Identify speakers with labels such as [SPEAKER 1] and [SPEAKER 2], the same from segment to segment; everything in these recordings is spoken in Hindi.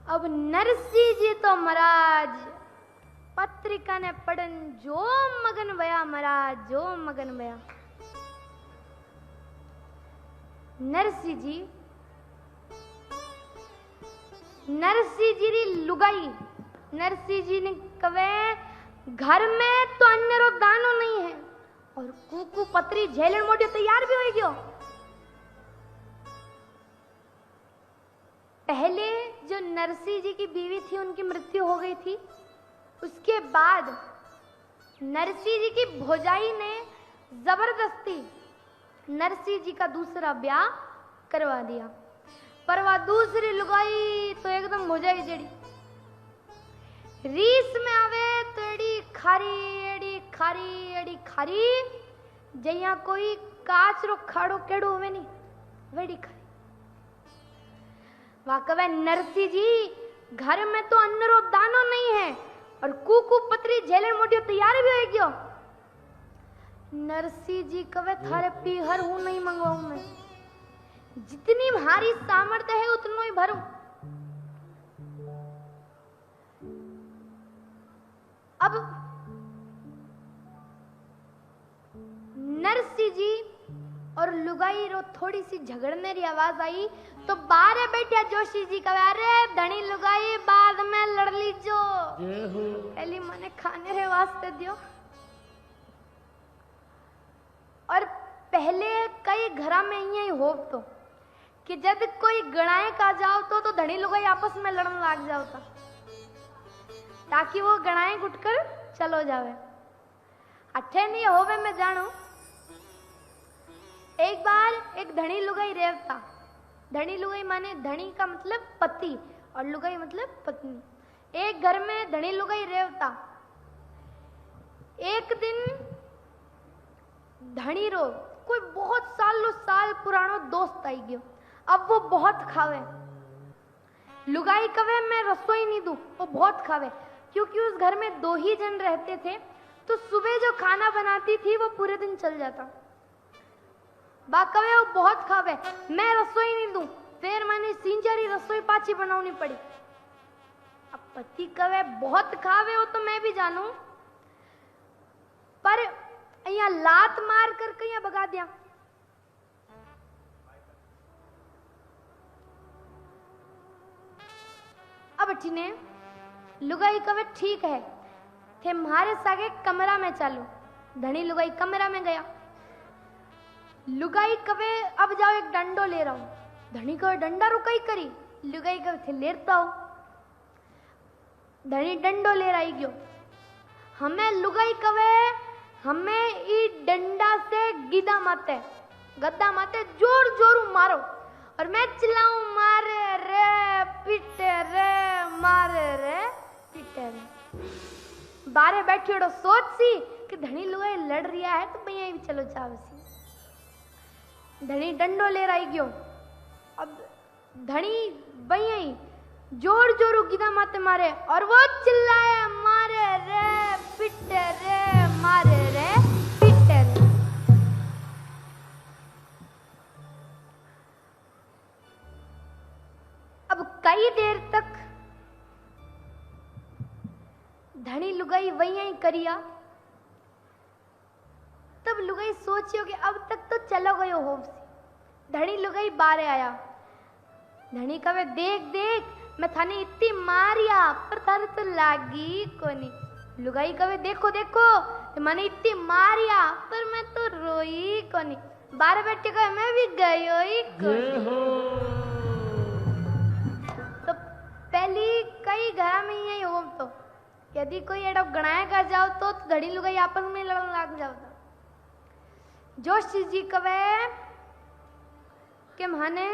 [SPEAKER 1] अब नरसिंह जी तो महाराज पत्रिका ने पढ़न जो मगन भया महाराज, जो मगन भया। नरसिंह जी री लुगाई, नरसिंह जी ने कवे घर में तो अन्य रो दानो नहीं है और कुकू पत्री झेलन मोटी तैयार भी हो गयो। पहले जो नरसिंह जी की बीवी थी उनकी मृत्यु हो गई थी। उसके बाद नरसिंह जी की भौजाई ने जबरदस्ती नरसिंह जी का दूसरा ब्याह करवा दिया। पर वह दूसरी लुगाई तो एकदम भौजाई जड़ी रीस में आवे तो एड़ी खारी जया कोई काच रो खाड़ो केड़ो होवे नहीं वेड़ी खारी। वह कवे नरसिंह जी घर में तो अन्न रो दानो नहीं है और कुकू पत्री झेलन मोटियो तैयार भी हो गयो। नरसिंह जी कवे थारे पीहर हूं नहीं मंगवाऊं मैं, जितनी भारी सामर्थ्य है उतनो ही भरूं। अब नरसिंह जी और लुगाई रो थोड़ी सी झगड़ने री आवाज आई तो बाहर बैठा जोशी जी कहे अरे धनी लुगाई बाद में लड़ लीजो, पहली मने खाने रे वास्ते दियो। और पहले कई घरा में यही होव तो कि जब कोई गणाए का जाओ तो धनी लुगाई आपस में लड़न लाग जाओ था ताकि वो गणाए घुटकर चलो जावे। अठे नहीं होवे मैं जानू। एक बार एक धनी लुगाई रेवता, धनी लुगाई माने धनी का मतलब पति और लुगाई मतलब पत्नी। एक घर में धनी लुगाई रेवता। एक दिन धनी रो कोई बहुत साल पुरानो दोस्त आई गयो। अब वो बहुत खावे। लुगाई कवे मैं रसोई नहीं दूं, वो बहुत खावे क्योंकि उस घर में 2 ही जन रहते थे तो सुबह जो खाना बनाती थी वो पूरे दिन चल जाता। बा कवे वो बहुत खावे मैं रसोई नहीं दूं, फिर मैंने सिंचारी रसोई पाची बनानी पड़ी। अब पति कवे बहुत खावे हो तो मैं भी जानू, पर अहिया लात मार कर कहिया भगा दिया। अब ठीने लुगाई कवे ठीक है थे मारे सागे कमरा में चालू। धनी लुगाई कमरा में गया। लुगाई कवे अब जाओ एक डंडो ले रहा हूं। धनी कवे डंडा रुकाई करी। लुगाई कवे थे लेरता हो। धनी डंडो ले रही गयो। हमें लुगाई कवे हमें ई डंडा से गीदा माते गद्दा माते जोर जोर मारो और मैं चिल्लाऊं मारे रे पीटे रे मारे रे पीटे रे। बारे बैठी ओडो सोच सी कि धनी लुगाई लड़ रिया है तो भैया भी चलो जावे सी। धनी डंडो ले रही गयो। अब धनी भैया जोर जोर गीदा माते मारे और वो चिल्लाए मारे रे पीटे रे मारे रे पीटे रे। अब कई देर तक धनी लुगाई वही करिया। तब लुगाई सोचियो कि अब तक तो चलो गयो हो। धनी लुगाई बारे आया। धनी कवे देख देख मैं थाने इतनी मारिया पर थारे तो लागी कोनी। लुगाई कवे देखो देखो मैंने इतनी मारिया पर मैं तो रोई कोनी। बारे बैठे कहे मैं भी गयो ही कोनी। तो पहली कई घरा में यही हो तो यदि कोई एडो गणाया का जाओ तो धड़ी लुगाई आपस में लड़न लाग जाओ। जोशी जी कवे के माने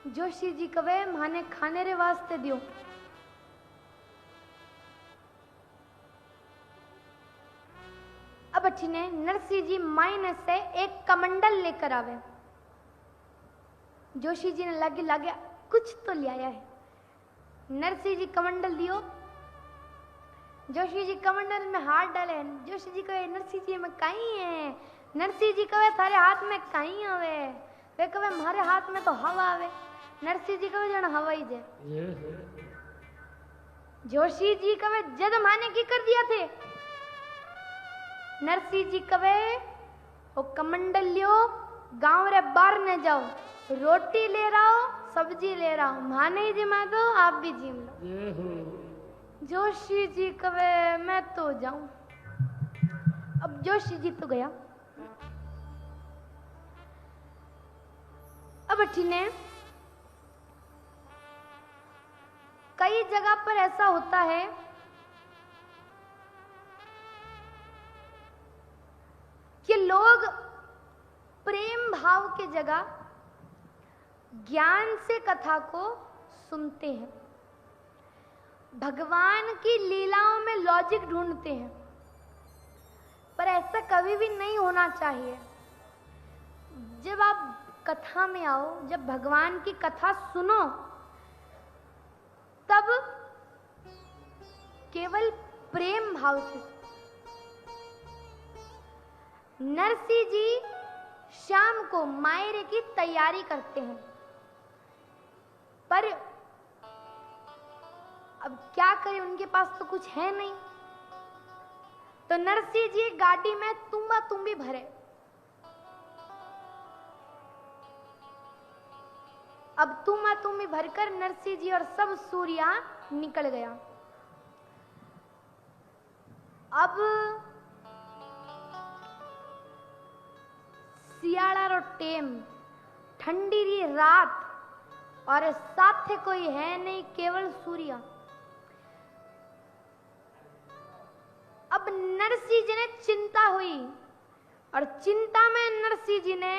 [SPEAKER 1] जोशी जी कवे माने खाने रे वास्ते दियो। अब अच्छी नरसिंह जी मायने से एक कमंडल लेकर आवे। जोशी जी ने लागे लागे कुछ तो ले आया है। नरसिंह जी कमंडल दियो। जोशी जी कमंडल में हाथ डाले। जोशी जी कहे नरसिंह जी में काई है। नरसिंह जी कहे थारे हाथ में काई आवे। वे कहे मारे हाथ में तो हवा आवे। नरसिंह जी कहे जण हवा ही जे। जोशी जी कहे जद माने की कर दिया थे। नरसिंह जी कहे ओ कमंडल लियो गांव रे बाहर न जाओ, रोटी ले रहा सब्जी ले रहा माने ही जिमा दो आप भी जिम लो। जोशी जी कहे मैं तो जाऊं। अब जोशी जी तो गया। अब अठीने कई जगह पर ऐसा होता है कि लोग प्रेम भाव के जगह ज्ञान से कथा को सुनते हैं, भगवान की लीलाओं में लॉजिक ढूंढते हैं, पर ऐसा कभी भी नहीं होना चाहिए। जब आप कथा में आओ, जब भगवान की कथा सुनो, तब केवल प्रेम भाव से। नरसिंह जी शाम को मायरे की तैयारी करते हैं, पर अब क्या करें, उनके पास तो कुछ है नहीं। तो नरसिंह जी गाड़ी में तुम्बा तुम्बी भरे। अब तुम्बा तुम्बी भरकर नरसिंह जी और सब सूर्या निकल गया। अब सियाड़ा रो टेम, ठंडी री रात और साथे कोई है नहीं, केवल सूर्या। अब नरसिंह जी ने चिंता हुई और चिंता में नरसिंह जी ने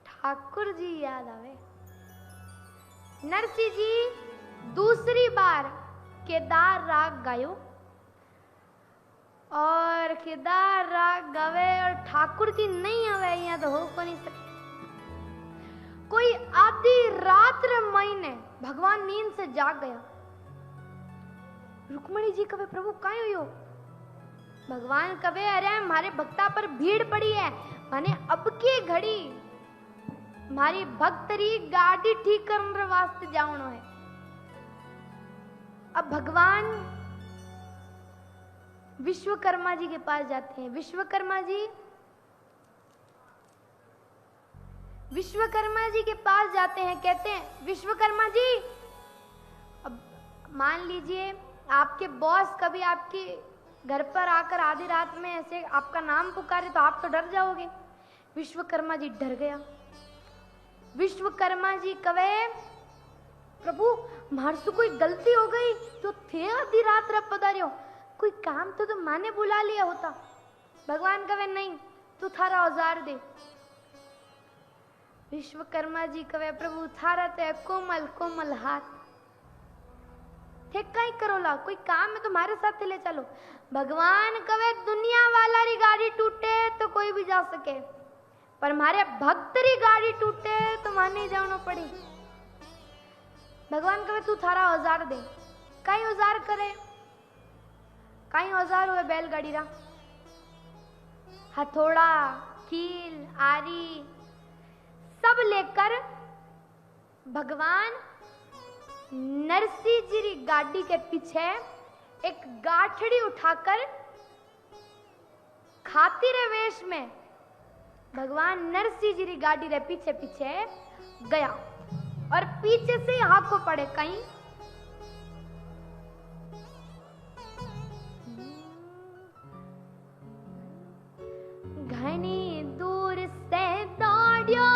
[SPEAKER 1] ठाकुर जी याद आवे। नरसिंह जी दूसरी बार केदार राग गायो और केदार राग गावे और ठाकुर जी नहीं आवे, यहाँ तो हो को नहीं सकते। कोई आधी रात रे महीने भगवान नींद से जाग गया। रुक्मणी जी कहे प्रभु काहे हुयो? भगवान कहे अरे हमारे भक्ता पर भीड़ पड़ी है, माने अब की घड़ी मारी भक्तरी गाड़ी ठीक करने वास्ते जावनो है। अब भगवान विश्वकर्मा जी के पास जाते हैं। विश्वकर्मा जी के पास जाते हैं, कहते हैं विश्वकर्मा जी, अब मान लीजिए आपके बॉस कभी आपके घर पर आकर आधी रात में ऐसे आपका नाम पुकारे तो आप तो डर जाओगे। विश्वकर्मा जी डर गया। विश्वकर्मा जी कहे प्रभु मार से कोई गलती हो गई तो थे आधी रात रे पधारियो, कोई काम तो माने बुला लिया होता। भगवान कहे नहीं, तू थारा औजार दे। विश्वकर्मा जी कहे प्रभु थारा ते कोमल कोमल हाथ थे कई करोला, कोई काम है तुम्हारे साथ ले चलो। भगवान कहे दुनिया वाला री गाड़ी टूटे तो कोई भी जा सके, पर हमारे भक्त री गाड़ी टूटे तो माने जाना पड़े। भगवान कहे तू थारा औजार दे। कई औजार करे, कई औजार हुए बैलगाड़ी रा, हथौड़ा, कील, आरी सब लेकर भगवान नरसिंह जी री गाड़ी के पीछे एक गाठड़ी उठाकर खातिर वेश में भगवान नरसिंह जी री गाड़ी रे पीछे पीछे गया और पीछे से यहाँ को पड़े कहीं घनी दूर से दौड़ियो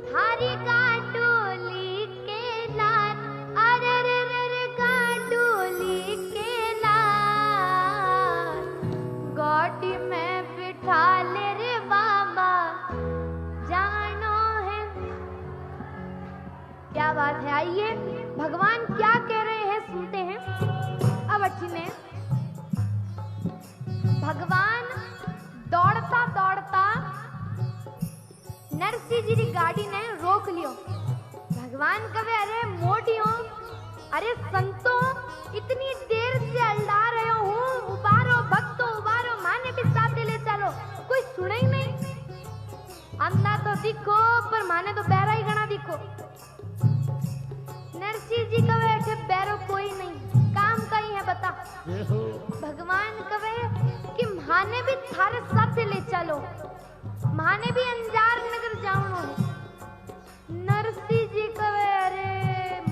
[SPEAKER 1] थारी गाडोली के लाल, अरे रे रे रे गाडोली के लाल, गाड़ी में बिठा ले रे बाबा जानो है। क्या बात है, आइए भगवान क्या कह रहे हैं सुनते हैं। अब अच्छी में भगवान दौड़ता दौड़ता नरसिंह जी की गाड़ी ने रोक लियो। भगवान कहे अरे मोटियो, अरे संतो, इतनी देर से अल्ला रहे हूँ, उबारो भक्तो उबारो। पर माने तो बैरा ही गणा दिखो। नरसिंह जी कवे अठे बैरो कोई नहीं, काम का ही है बता। भगवान कवे कि माने भी थारे साथ ले चलो, माने भी अंजार नगर जावनो है। नरसिंह जी कवे अरे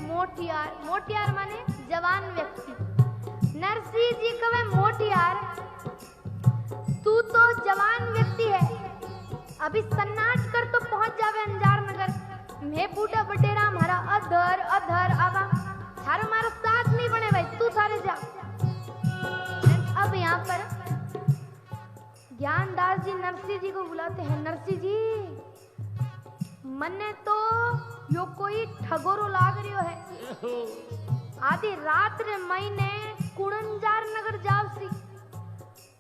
[SPEAKER 1] मोटियार, मोटियार माने जवान व्यक्ति। नरसिंह जी कवे मोटियार तू तो जवान व्यक्ति है, अभी सन्नाट कर तो पहुंच जावे अंजार नगर। मैं बूढ़ा बडेरा हमारा अधर अधर आवा, थारो मारा साथ नहीं बने भाई, तू थारे जा। अब यहाँ पर ज्ञानदास जी नरसिंह जी को बुलाते हैं। नरसिंह जी मने तो यो कोई ठगोरो लाग रियो है, आधी रात रे महीने कुड़ंजार नगर जावसी,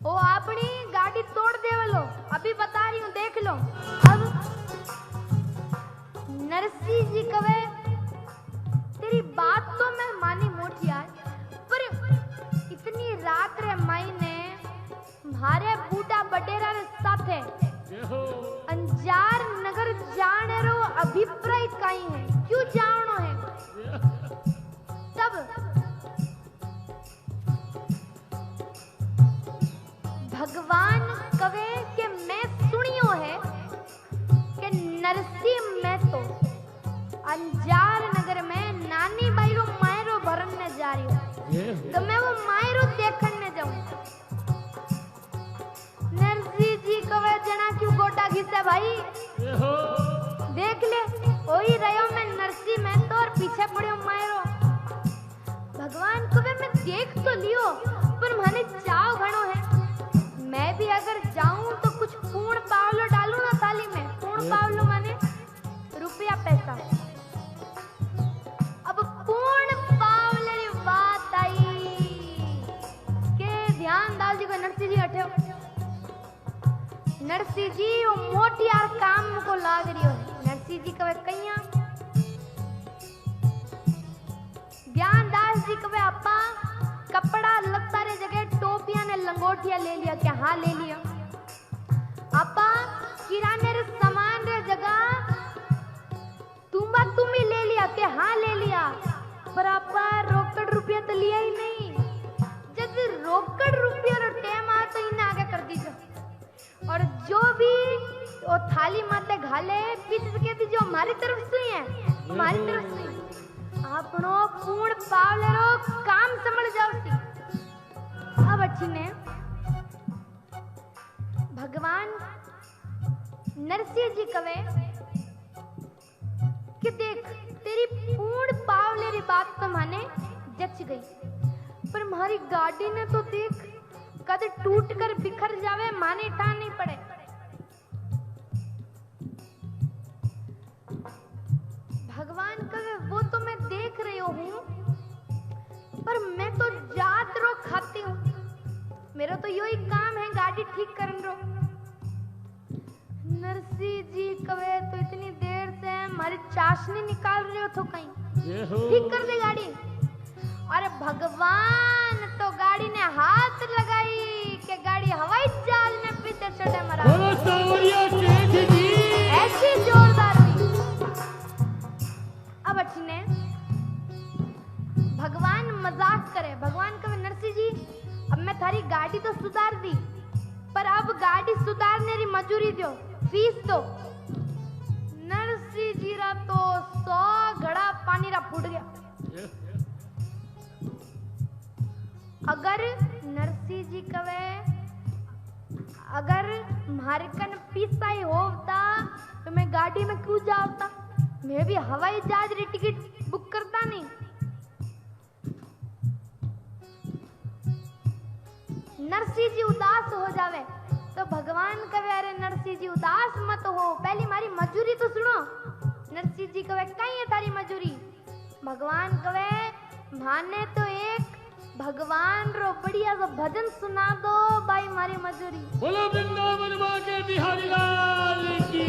[SPEAKER 1] ओ अपनी गाड़ी तोड़ देवलो, अभी बता रही हूँ देख लो। अब नरसिंह जी कवे तेरी बात तो मैं मानी मोटियार, पर इतनी रात रे महीने मारे बूढ़ा बडेरा रे साथे अंजार नगर जाने रो अभिप्राय काई है, क्यों जानो है? तब भगवान कवे के मैं सुनियो है कि नरसिंह मैं तो अंजार नगर में नानी बाई रो मायरो भरने जा रही हूँ, तो मैं वो मायरो देखने जाऊं। नरसिंह जी कवे जना क्यों गोटा घिसे भाई, देख ले वही रहो मैं नरसिंह मैं तो, और पीछे पड़ो मायरो। भगवान कवे मैं देख तो लियो, पर माने चाव घणो है, मैं भी अगर जाऊं तो कुछ पूर्ण पावलो डालू ना थाली में। पूर्ण पावलो माने रुपया पैसा। अब पूर्ण पावले री बात आई के ध्यान दाल जी को नरसिंह जी हटे। नरसिंह जी वो मोटियार काम को लाग रियो है। नरसिंह जी कवे कइया, ज्ञानदास जी कवे अपा कपड़ा लत्ता रे जगह टोपियां ने लंगोटिया ले लिया, क्या हाँ ले लिया। अपा किराने रे सामान रे जगह तुम्बा तुम ही ले लिया, क्या हाँ ले लिया। पर अपा रोकड़ रुपया तो लिया ही नहीं, जब रोकड़ रुपया रो टेम आ तो इन्हें आगे कर दीजिए। और जो भी वो थाली माते घाले पीछे से कहती जो हमारी तरफ से ही है, हमारी तरफ से आपनो पूर्ण पावले रो काम समझ जाओ सी। अब अच्छी ने भगवान नरसिंह जी कवे कि देख तेरी पूर्ण पावले री बात तो माने जच गई, पर हमारी गाड़ी ने तो देख कद टूट कर बिखर जावे, माने ठान नहीं पड़े। भगवान कहे वो तो मैं देख रही हूँ, पर मैं तो जात रो खाती हूँ, मेरा तो यही काम है गाड़ी ठीक करन रो। नरसिंह जी कवे तो इतनी देर से हमारी चाशनी निकाल रहे हो तो कहीं ठीक कर दे गाड़ी। अरे भगवान तो गाड़ी ने हाथ लगाई कि गाड़ी हवाई जहाज में पीछे चढ़े मरा, ऐसी जोरदार हुई। अब अच्छी ने भगवान मजाक करे। भगवान कहे नरसिंह जी अब मैं थारी गाड़ी तो सुधार दी, पर अब गाड़ी सुधारने री मजूरी दो, फीस दो। नरसिंह जी रा तो 100 घड़ा पानी रा फूट गया। अगर नरसिंह जी कवे अगर मारे कन पीसा ही होता तो मैं गाड़ी में क्यों जाता, मैं भी हवाई जहाज री टिकट बुक करता नहीं। नरसिंह जी उदास हो जावे तो भगवान कवे अरे नरसिंह जी उदास मत हो, पहली मारी मजूरी तो सुनो। नरसिंह जी कवे कहीं है तारी मजूरी। भगवान कवे माने तो एक भगवान रो बढ़िया सा भजन सुना दो भाई, मारी मजूरी। बोलो वृंदावन मां के बिहारी लाल की।